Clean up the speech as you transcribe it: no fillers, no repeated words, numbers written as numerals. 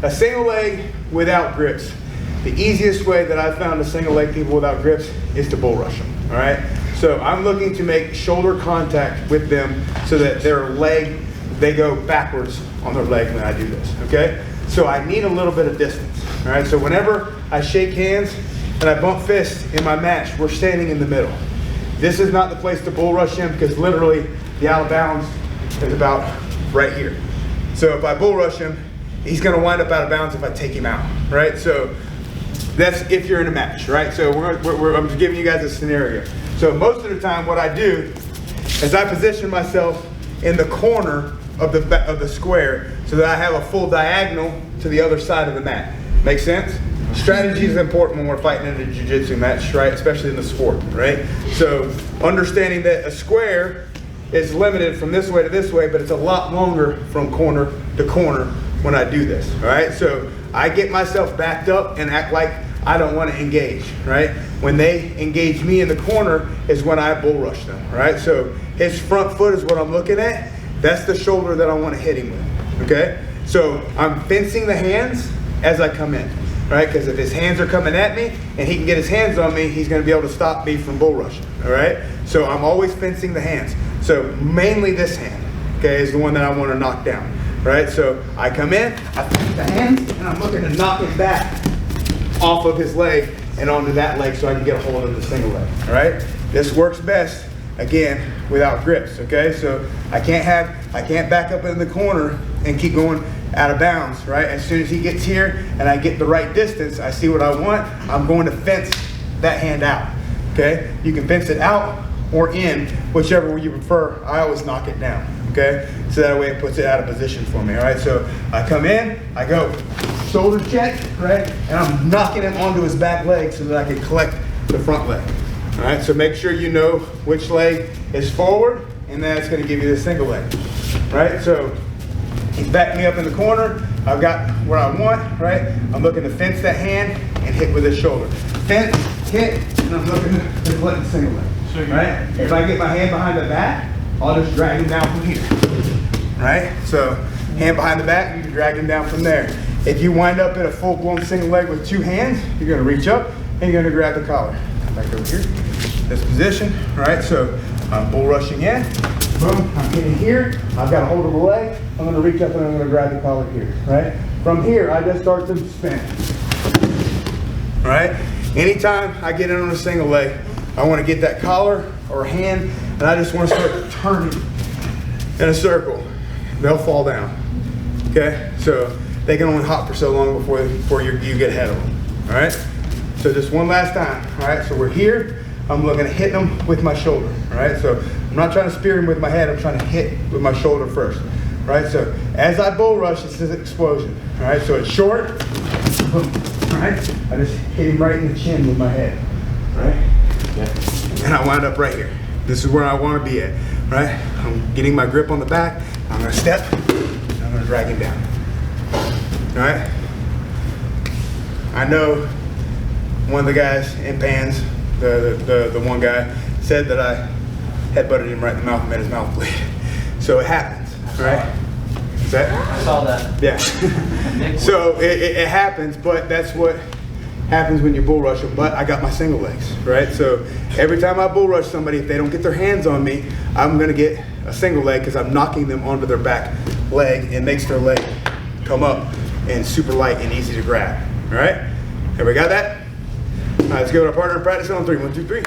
a single leg without grips. The easiest way that I've found to single leg people without grips is to bull rush them, all right? So I'm looking to make shoulder contact with them so that their leg, they go backwards on their leg when I do this, okay? So I need a little bit of distance, all right? So whenever I shake hands and I bump fists in my match, we're standing in the middle. This is not the place to bull rush him because literally the out of bounds is about right here. So if I bull rush him, he's gonna wind up out of bounds if I take him out, right? So that's if you're in a match, right? So I'm just giving you guys a scenario. So most of the time what I do is I position myself in the corner of the square so that I have a full diagonal to the other side of the mat. Make sense? Strategy is important when we're fighting in a jiu-jitsu match, right? Especially in the sport, right? So understanding that a square is limited from this way to this way, but it's a lot longer from corner to corner when I do this, all right? So I get myself backed up and act like I don't want to engage, right? When they engage me in the corner is when I bull rush them, right? So his front foot is what I'm looking at. That's the shoulder that I want to hit him with, okay? So I'm fencing the hands as I come in, right? Because if his hands are coming at me and he can get his hands on me, he's going to be able to stop me from bull rushing, all right? So I'm always fencing the hands. So mainly this hand, okay, is the one that I want to knock down, right? So I come in, I fence the hands, and I'm looking to knock it back off of his leg and onto that leg so I can get a hold of the single leg, all right? This works best, again, without grips, okay? So I can't back up in the corner and keep going out of bounds, right? As soon as he gets here and I get the right distance, I see what I want, I'm going to fence that hand out, okay? You can fence it out or in, whichever you prefer. I always knock it down, okay? So that way it puts it out of position for me, all right? So I come in, I go shoulder check, right? And I'm knocking him onto his back leg so that I can collect the front leg, all right? So make sure you know which leg is forward, and that's gonna give you the single leg, right? So he's backed me up in the corner. I've got what I want, right? I'm looking to fence that hand and hit with his shoulder. Fence, hit, and I'm looking to collect the single leg. Right? If I get my hand behind the back, I'll just drag him down from here. Right? So hand behind the back, you can drag him down from there. If you wind up in a full-blown single leg with two hands, you're gonna reach up and you're gonna grab the collar. Come back over here, this position, right? So I'm bull rushing in, boom, I'm hitting here, I've got a hold of the leg, I'm gonna reach up and I'm gonna grab the collar here, right? From here, I just start to spin, right? Anytime I get in on a single leg, I want to get that collar or hand, and I just want to start turning in a circle. They'll fall down, okay? So they can only hop for so long before you get ahead of them, all right? So just one last time, all right? So we're here. I'm looking to hit them with my shoulder, all right? So I'm not trying to spear him with my head. I'm trying to hit with my shoulder first, all right? So as I bull rush, it's this explosion, all right? So it's short, boom, all right? I just hit him right in the chin with my head, all right? And I wind up right here. This is where I want to be at, right? I'm getting my grip on the back. I'm going to step, and I'm going to drag him down. All right? I know one of the guys in Pans, the one guy, said that I headbutted him right in the mouth and made his mouth bleed. So it happens, right? Is that? I saw that. Yeah. So it happens, but that's what happens when you bull rush them. But I got my single legs, right? So every time I bull rush somebody, if they don't get their hands on me, I'm gonna get a single leg because I'm knocking them onto their back leg. It makes their leg come up and super light and easy to grab, all right? Everybody got that? All right, let's go to our partner and practice on 3. 1, 2, 3.